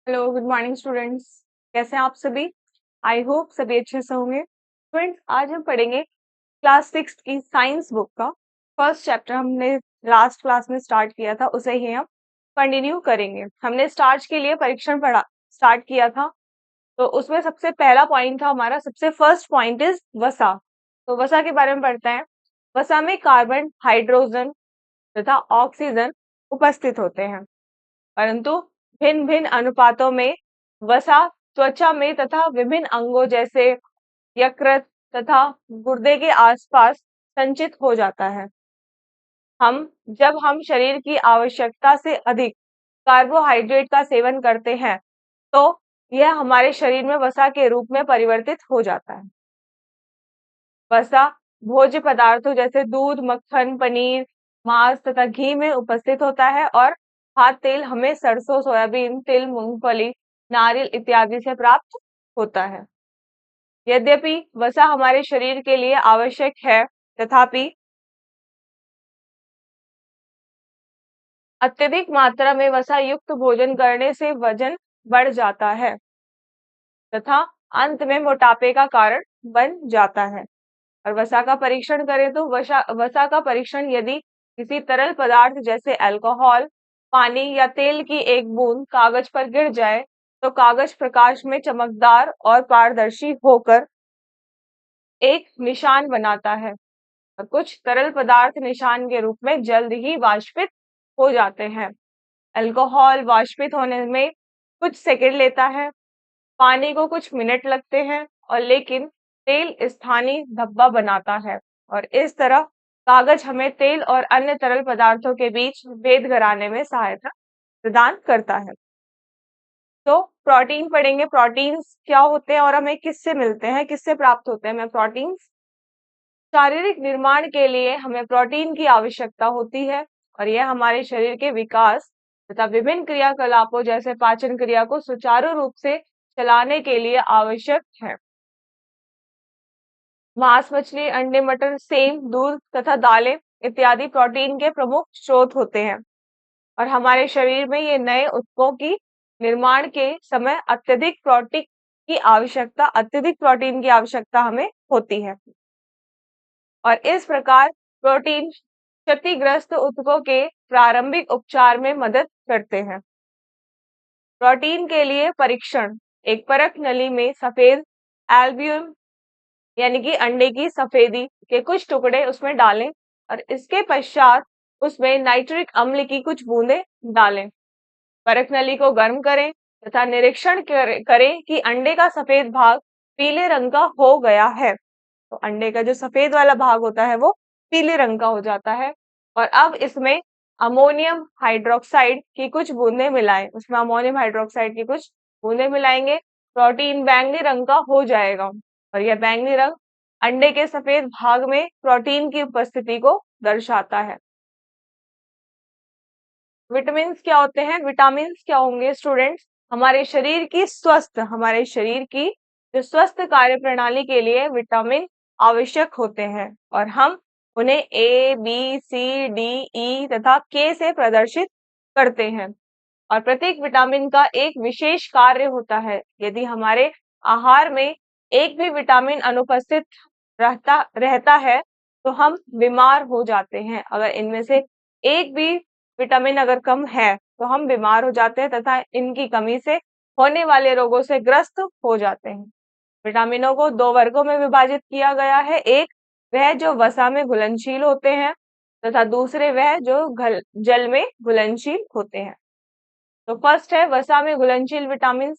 Hello, good morning students. कैसे हैं आप सभी? आई होप सभी अच्छे से होंगे। स्टूडेंट्स, आज हम पढ़ेंगे क्लास 6 की साइंस बुक का फर्स्ट चैप्टर। हमने लास्ट क्लास में स्टार्ट किया था, उसे ही हम कंटिन्यू करेंगे। हमने स्टार्च के लिए परीक्षण पढ़ा स्टार्ट किया था, तो उसमें सबसे पहला पॉइंट था हमारा, सबसे फर्स्ट पॉइंट इज वसा। तो वसा के बारे में पढ़ते हैं। वसा में कार्बन, हाइड्रोजन तथा ऑक्सीजन उपस्थित होते हैं, परंतु भिन्न भिन्न अनुपातों में वसा त्वचा में तथा विभिन्न अंगों जैसे यकृत तथा गुर्दे के आसपास संचित हो जाता है। हम जब हम शरीर की आवश्यकता से अधिक कार्बोहाइड्रेट का सेवन करते हैं, तो यह हमारे शरीर में वसा के रूप में परिवर्तित हो जाता है। वसा भोज्य पदार्थों जैसे दूध, मक्खन, पनीर, मांस तथा घी में उपस्थित होता है, और खाद्य तेल हमें सरसों, सोयाबीन, तिल, मूंगफली, नारियल इत्यादि से प्राप्त होता है। यद्यपि वसा हमारे शरीर के लिए आवश्यक है, तथापि अत्यधिक मात्रा में वसा युक्त भोजन करने से वजन बढ़ जाता है तथा अंत में मोटापे का कारण बन जाता है। और वसा का परीक्षण करें तो वसा का परीक्षण यदि किसी तरल पदार्थ जैसे अल्कोहल, पानी या तेल की एक बूंद कागज पर गिर जाए, तो कागज प्रकाश में चमकदार और पारदर्शी होकर एक निशान बनाता है, और कुछ तरल पदार्थ निशान के रूप में जल्द ही वाष्पित हो जाते हैं। अल्कोहल वाष्पित होने में कुछ सेकंड लेता है, पानी को कुछ मिनट लगते हैं, और लेकिन तेल स्थानीय धब्बा बनाता है, और इस तरह कागज हमें तेल और अन्य तरल पदार्थों के बीच भेद कराने में सहायता प्रदान करता है। तो प्रोटीन पढ़ेंगे। प्रोटीन्स क्या होते हैं और हमें किससे मिलते हैं, किससे प्राप्त होते हैं हमें प्रोटीन्स? शारीरिक निर्माण के लिए हमें प्रोटीन की आवश्यकता होती है, और यह हमारे शरीर के विकास तथा विभिन्न क्रियाकलापों जैसे पाचन क्रिया को सुचारू रूप से चलाने के लिए आवश्यक है। मांस, मछली, अंडे, मटर, सेम, दूध तथा दालें इत्यादि प्रोटीन के प्रमुख स्रोत होते हैं, और हमारे शरीर में ये नए ऊतकों की निर्माण के समय अत्यधिक प्रोटीन की आवश्यकता हमें होती है। और इस प्रकार प्रोटीन क्षतिग्रस्त ऊतकों के प्रारंभिक उपचार में मदद करते हैं। प्रोटीन के लिए परीक्षण: एक परख नली में सफेद एल्ब्यूम यानी कि अंडे की सफेदी के कुछ टुकड़े उसमें डालें, और इसके पश्चात उसमें नाइट्रिक अम्ल की कुछ बूंदें डालें। परख नली को गर्म करें तथा निरीक्षण करें कि अंडे का सफेद भाग पीले रंग का हो गया है। तो अंडे का जो सफेद वाला भाग होता है वो पीले रंग का हो जाता है। और अब इसमें अमोनियम हाइड्रोक्साइड की कुछ बूंदें मिलाएं, उसमें अमोनियम हाइड्रोक्साइड की कुछ बूंदें मिलाएंगे। प्रोटीन बैंगनी रंग का हो जाएगा, और यह बैंगनी रंग अंडे के सफेद भाग में प्रोटीन की उपस्थिति को दर्शाता है। विटामिन क्या होते हैं? विटामिन क्या होंगे स्टूडेंट्स? हमारे शरीर की जो स्वस्थ कार्य प्रणाली के लिए विटामिन आवश्यक होते हैं, और हम उन्हें ए, बी, सी, डी, ई तथा के से प्रदर्शित करते हैं। और प्रत्येक विटामिन का एक विशेष कार्य होता है। यदि हमारे आहार में एक भी विटामिन अनुपस्थित रहता है, तो हम बीमार हो जाते हैं। अगर इनमें से एक भी विटामिन अगर कम है, तो हम बीमार हो जाते हैं तथा इनकी कमी से होने वाले रोगों से ग्रस्त हो जाते हैं। विटामिनों को दो वर्गों में विभाजित किया गया है। एक वह जो वसा में घुलनशील होते हैं, तथा दूसरे वह जो जल में घुलनशील होते हैं। तो फर्स्ट है वसा में घुलनशील विटामिन।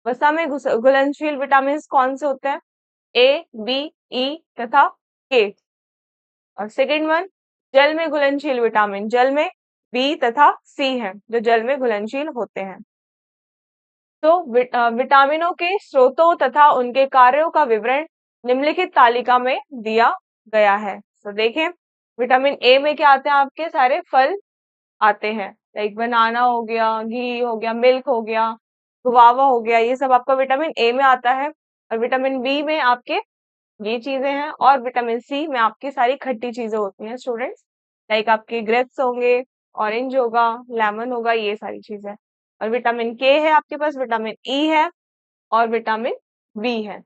वसा में घुलनशील विटामिन कौन से होते हैं? ए, बी, ई तथा के। और सेकेंड वन जल में घुलनशील विटामिन, जल में बी तथा सी है जो जल में घुलनशील होते हैं। तो विटामिनों के स्रोतों तथा उनके कार्यों का विवरण निम्नलिखित तालिका में दिया गया है। तो देखें, विटामिन ए में क्या आते हैं? आपके सारे फल आते हैं, लाइक बनाना हो गया, घी हो गया, मिल्क हो गया, गुआवा हो गया, ये सब आपका विटामिन ए में आता है। और विटामिन बी में आपके ये चीजें हैं, और विटामिन सी में आपकी सारी खट्टी चीजें होती हैं स्टूडेंट्स, लाइक आपके ग्रेप्स होंगे, ऑरेंज होगा, लेमन होगा, ये सारी चीजें। और विटामिन के है आपके पास, विटामिन ई है और विटामिन बी है।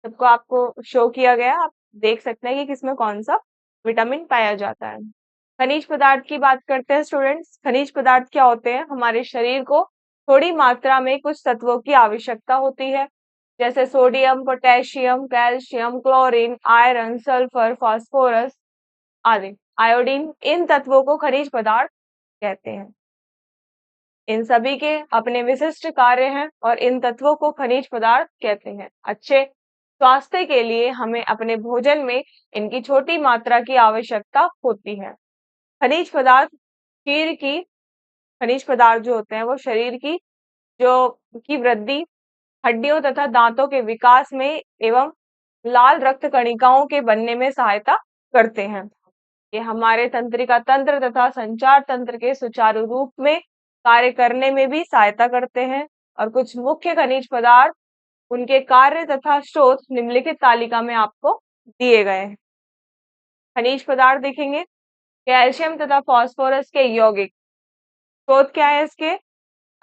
सबको आपको शो किया गया, आप देख सकते हैं कि किसमें कौन सा विटामिन पाया जाता है। खनिज पदार्थ की बात करते हैं स्टूडेंट्स। खनिज पदार्थ क्या होते हैं? हमारे शरीर को थोड़ी मात्रा में कुछ तत्वों की आवश्यकता होती है, जैसे sodium, potassium, calcium, chlorine, iron, sulphur, phosphorus आदि। आयोडीन, इन तत्वों को खनिज पदार्थ कहते हैं। इन सभी के अपने विशिष्ट कार्य हैं और इन तत्वों को खनिज पदार्थ कहते हैं। अच्छे स्वास्थ्य के लिए हमें अपने भोजन में इनकी छोटी मात्रा की आवश्यकता होती है। खनिज पदार्थ शरीर की खनिज पदार्थ जो होते हैं वो शरीर की जो की वृद्धि, हड्डियों तथा दांतों के विकास में एवं लाल रक्त कणिकाओं के बनने में सहायता करते हैं। ये हमारे तंत्रिका तंत्र तथा संचार तंत्र के सुचारू रूप में कार्य करने में भी सहायता करते हैं। और कुछ मुख्य खनिज पदार्थ, उनके कार्य तथा स्रोत निम्नलिखित तालिका में आपको दिए गए हैं। खनिज पदार्थ देखेंगे, कैल्शियम तथा फास्फोरस के यौगिक। स्रोत क्या है इसके?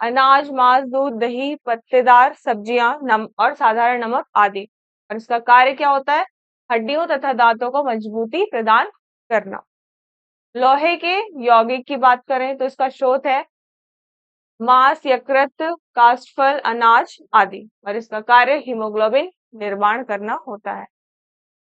अनाज, मांस, दूध, दही, पत्तेदार सब्जियां, और साधारण नमक आदि। और इसका कार्य क्या होता है? हड्डियों तथा दांतों को मजबूती प्रदान करना। लोहे के यौगिक की बात करें तो इसका स्रोत है मांस, यकृत, काष्ठफल, अनाज आदि। और इसका कार्य हीमोग्लोबिन निर्माण करना होता है।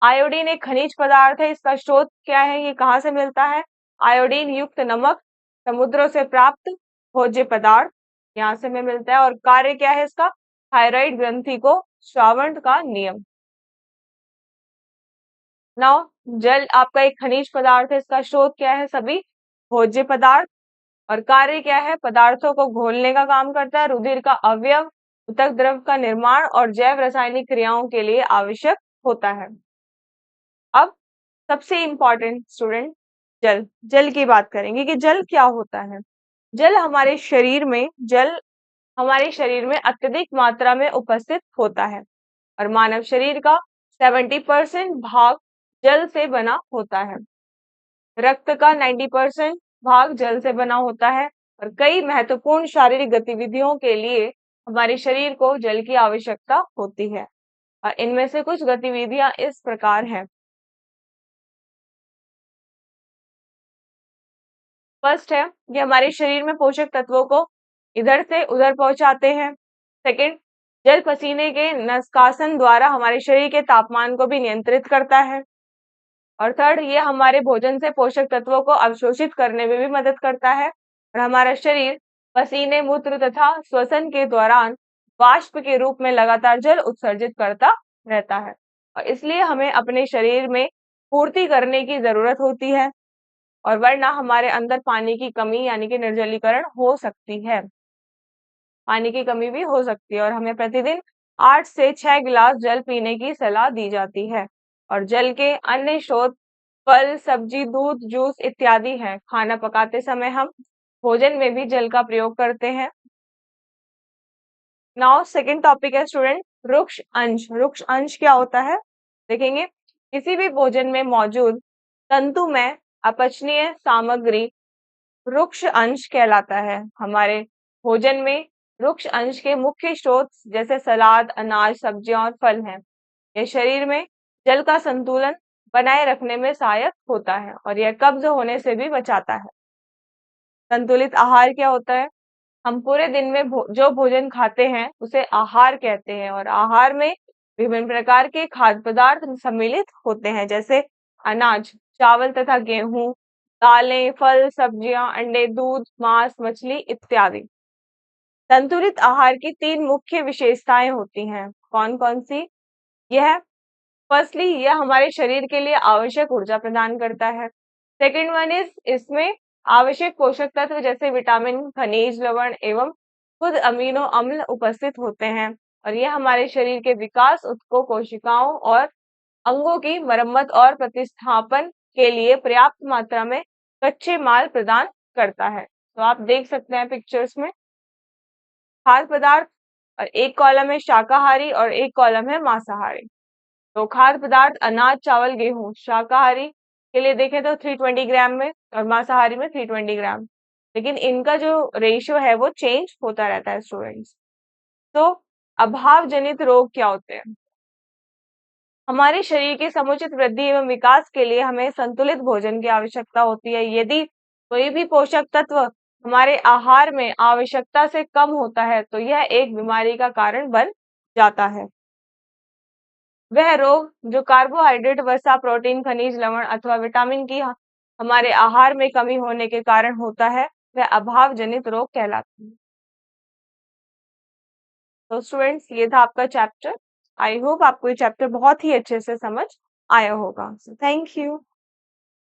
आयोडीन एक खनिज पदार्थ है, इसका स्रोत क्या है? ये कहाँ से मिलता है? आयोडीन युक्त नमक समुद्रों से प्राप्त भोज्य पदार्थ यहाँ से में मिलता है। और कार्य क्या है इसका? थायराइड ग्रंथि को श्रावण का नियम। नाउ जल आपका एक खनिज पदार्थ है, इसका स्रोत क्या है? सभी भोज्य पदार्थ। और कार्य क्या है? पदार्थों को घोलने का काम करता है, रुधिर का अवयव, ऊतक द्रव का निर्माण और जैव रासायनिक क्रियाओं के लिए आवश्यक होता है। अब सबसे इंपॉर्टेंट स्टूडेंट, जल। जल की बात करेंगे कि जल क्या होता है। जल हमारे शरीर में अत्यधिक मात्रा में उपस्थित होता है और मानव शरीर का 70% भाग जल से बना होता है। रक्त का 90% भाग जल से बना होता है और कई महत्वपूर्ण शारीरिक गतिविधियों के लिए हमारे शरीर को जल की आवश्यकता होती है। और इनमें से कुछ गतिविधियां इस प्रकार हैं। फर्स्ट है, ये हमारे शरीर में पोषक तत्वों को इधर से उधर पहुंचाते हैं। सेकंड, जल पसीने के निष्कासन द्वारा हमारे शरीर के तापमान को भी नियंत्रित करता है। और थर्ड, ये हमारे भोजन से पोषक तत्वों को अवशोषित करने में भी मदद करता है। और हमारा शरीर पसीने, मूत्र तथा श्वसन के दौरान वाष्प के रूप में लगातार जल उत्सर्जित करता रहता है और इसलिए हमें अपने शरीर में पूर्ति करने की जरूरत होती है और वरना हमारे अंदर पानी की कमी यानी कि निर्जलीकरण हो सकती है। पानी की कमी भी हो सकती है और हमें प्रतिदिन 8 से 6 गिलास जल पीने की सलाह दी जाती है। और जल के अन्य स्रोत फल, सब्जी, दूध, जूस इत्यादि हैं। खाना पकाते समय हम भोजन में भी जल का प्रयोग करते हैं। नाउ सेकंड टॉपिक है स्टूडेंट, रुक्ष अंश। रुक्ष अंश क्या होता है देखेंगे। किसी भी भोजन में मौजूद तंतु में अपचनीय सामग्री रुक्ष अंश कहलाता है। हमारे भोजन में रुक्ष अंश के मुख्य स्रोत जैसे सलाद, अनाज, सब्जियां और फल हैं। यह शरीर में जल का संतुलन बनाए रखने में सहायक होता है और यह कब्ज होने से भी बचाता है। संतुलित आहार क्या होता है? हम पूरे दिन में जो भोजन खाते हैं उसे आहार कहते हैं और आहार में विभिन्न प्रकार के खाद्य पदार्थ सम्मिलित होते हैं, जैसे अनाज, चावल तथा गेहूं, दालें, फल, सब्जियां, अंडे, दूध, मांस, मछली इत्यादि। संतुलित आहार की 3 मुख्य विशेषताएं होती हैं। कौन कौन सी? यह फर्स्टली यह हमारे शरीर के लिए आवश्यक ऊर्जा प्रदान करता है। सेकंड वन इज, इसमें आवश्यक पोषक तत्व जैसे विटामिन, खनिज, लवण एवं खुद अमीनो अम्ल उपस्थित होते हैं और यह हमारे शरीर के विकास, उत्कों, कोशिकाओं और अंगों की मरम्मत और प्रतिस्थापन के लिए पर्याप्त मात्रा में कच्चे माल प्रदान करता है। तो आप देख सकते हैं पिक्चर्स में खाद्य पदार्थ, और एक कॉलम है शाकाहारी और एक कॉलम है मांसाहारी। तो खाद्य पदार्थ अनाज, चावल, गेहूं शाकाहारी के लिए देखें तो 320 ग्राम में और मांसाहारी में 320 ग्राम। लेकिन इनका जो रेशियो है वो चेंज होता रहता है स्टूडेंट्स। तो अभाव जनित रोग क्या होते हैं? हमारे शरीर की समुचित वृद्धि एवं विकास के लिए हमें संतुलित भोजन की आवश्यकता होती है। यदि कोई भी पोषक तत्व हमारे आहार में आवश्यकता से कम होता है तो यह एक बीमारी का कारण बन जाता है। वह रोग जो कार्बोहाइड्रेट, वसा, प्रोटीन, खनिज, लवण अथवा विटामिन की हमारे आहार में कमी होने के कारण होता है, वह अभाव जनित रोग कहलाता है। तो स्टूडेंट्स, ये था आपका चैप्टर। आई होप आपको ये चैप्टर बहुत ही अच्छे से समझ आया होगा। Thank you.